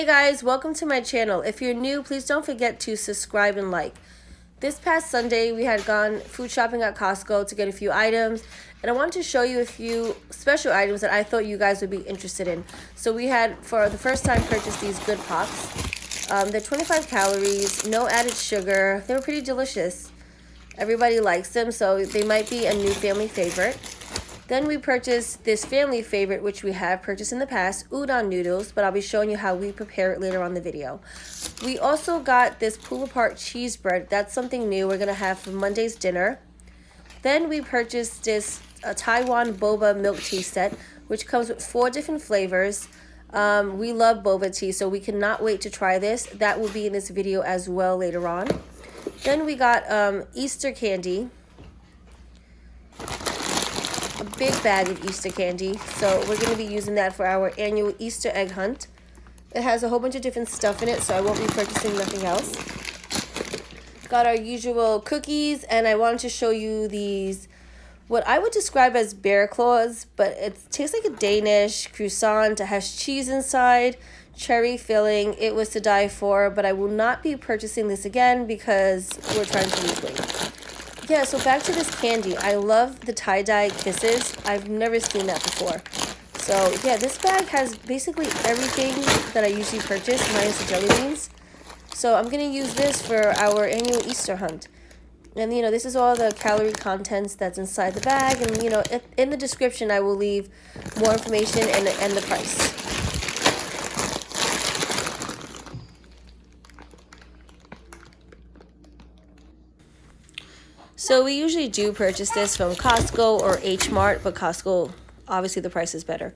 guys, welcome to my channel. If you're new, please don't forget to subscribe and like. This past Sunday, we had gone food shopping at Costco to get a few items, and I wanted to show you a few special items that I thought you guys would be interested in. So we had, for the first time, purchased these good pops. They're 25 calories, no added sugar. They were pretty delicious. Everybody likes them, so they might be a new family favorite. Then we purchased this family favorite, which we have purchased in the past, udon noodles, but I'll be showing you how we prepare it later on in the video. We also got this pull-apart cheese bread. That's something new we're going to have for Monday's dinner. Then we purchased this Taiwan boba milk tea set, which comes with 4 different flavors. We love boba tea, so we cannot wait to try this. That will be in this video as well later on. Then we got Easter candy. A big bag of Easter candy, so we're going to be using that for our annual Easter egg hunt. It has a whole bunch of different stuff in it, so I won't be purchasing nothing else. Got our usual cookies, and I wanted to show you these, what I would describe as bear claws, but it tastes like a Danish croissant. It has cheese inside, cherry filling. It was to die for, but I will not be purchasing this again because we're trying to lose weight. Yeah, so back to this candy. I love the tie-dye kisses. I've never seen that before. So yeah, this bag has basically everything that I usually purchase, minus the jelly beans. So I'm going to use this for our annual Easter hunt. And you know, this is all the calorie contents that's inside the bag. And you know, in the description I will leave more information and the price. So we usually do purchase this from Costco or H Mart, but Costco, obviously the price is better.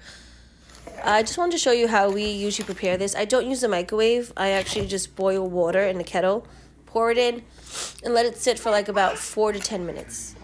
I just wanted to show you how we usually prepare this. I don't use the microwave. I actually just boil water in the kettle, pour it in, and let it sit for like about 4 to 10 minutes.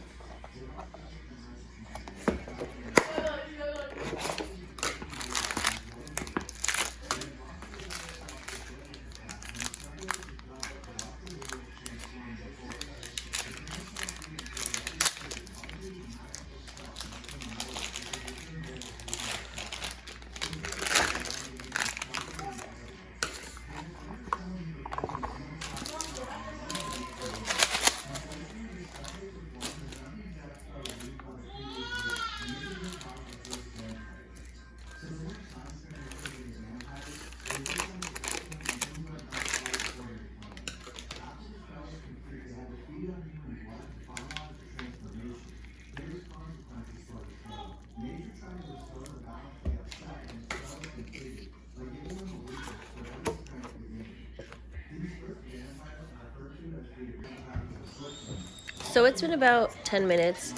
So it's been about 10 minutes.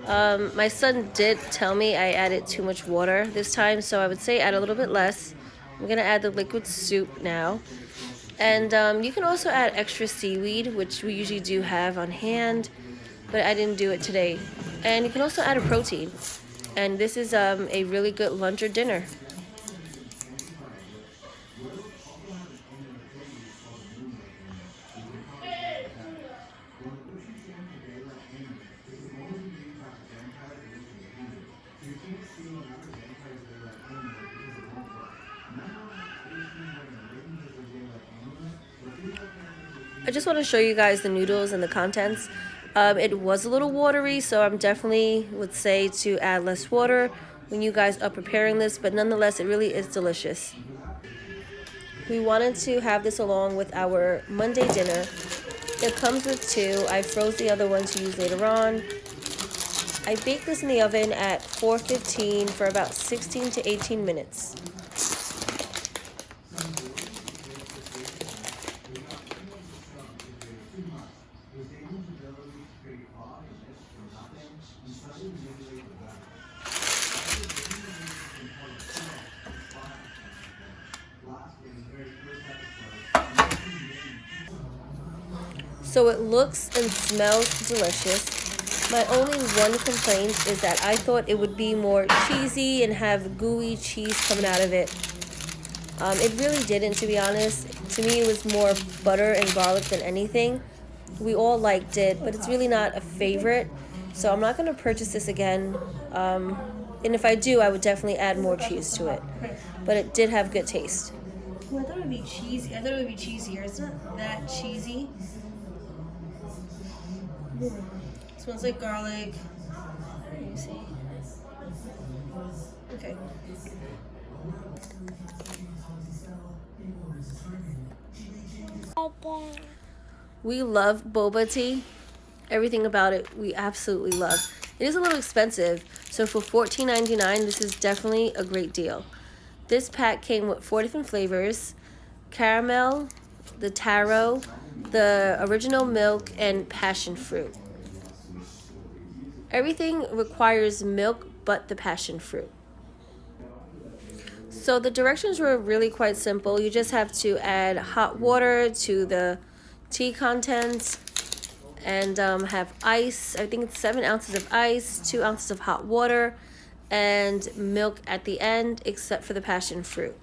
My son did tell me I added too much water this time, so I would say add a little bit less. I'm going to add the liquid soup now. And you can also add extra seaweed, which we usually do have on hand, but I didn't do it today. And you can also add a protein. And this is a really good lunch or dinner. I just want to show you guys the noodles and the contents. It was a little watery, so I'm definitely would say to add less water when you guys are preparing this, but nonetheless, it really is delicious. We wanted to have this along with our Monday dinner. It comes with 2. I froze the other one to use later on. I baked this in the oven at 415 for about 16 to 18 minutes. So it looks and smells delicious. My only one complaint is that I thought it would be more cheesy and have gooey cheese coming out of it. It really didn't, to be honest. To me, it was more butter and garlic than anything. We all liked it, but it's really not a favorite. So I'm not going to purchase this again. And if I do, I would definitely add more cheese to it. But it did have good taste. Oh, I thought it would be cheesy. I thought it would be cheesier. It's not that cheesy. Smells like garlic. Let me see. Okay. We love boba tea. Everything about it we absolutely love. It is a little expensive, so for $14.99 this is definitely a great deal. This pack came with 4 different flavors: caramel, the taro, the original milk, and passion fruit. Everything requires milk but the passion fruit. So the directions were really quite simple. You just have to add hot water to the tea contents and have ice. I think it's 7 ounces of ice, 2 ounces of hot water, and milk at the end, except for the passion fruit.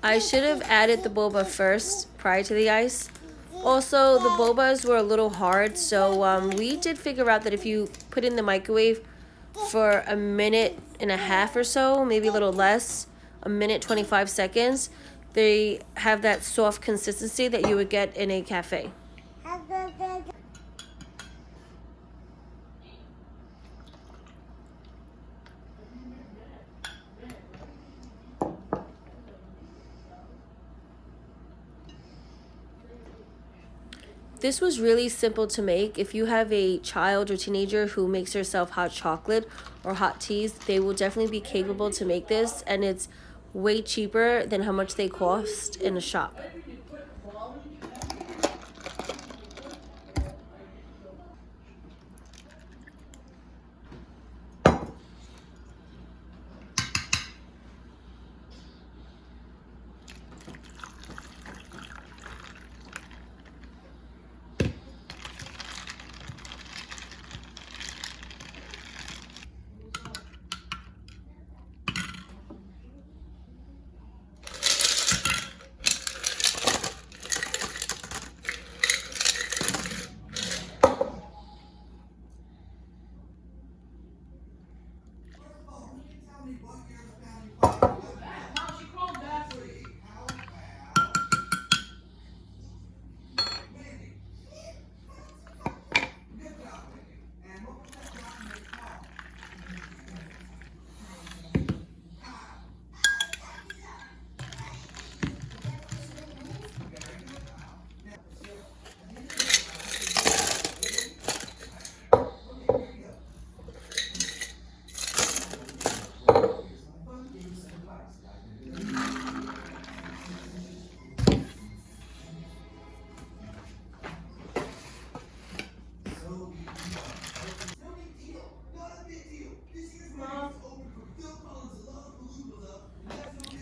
I should have added the boba first prior to the ice. Also, the bobas were a little hard, so we did figure out that if you put in the microwave for a minute and a half or so, maybe a little less, a minute 25 seconds, they have that soft consistency that you would get in a cafe. This was really simple to make. If you have a child or teenager who makes herself hot chocolate or hot teas, they will definitely be capable to make this, and it's way cheaper than how much they cost in a shop.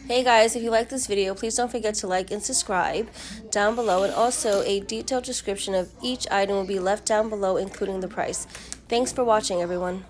Hey guys, if you like this video, please don't forget to like and subscribe down below, and also a detailed description of each item will be left down below, including the price. Thanks for watching, everyone.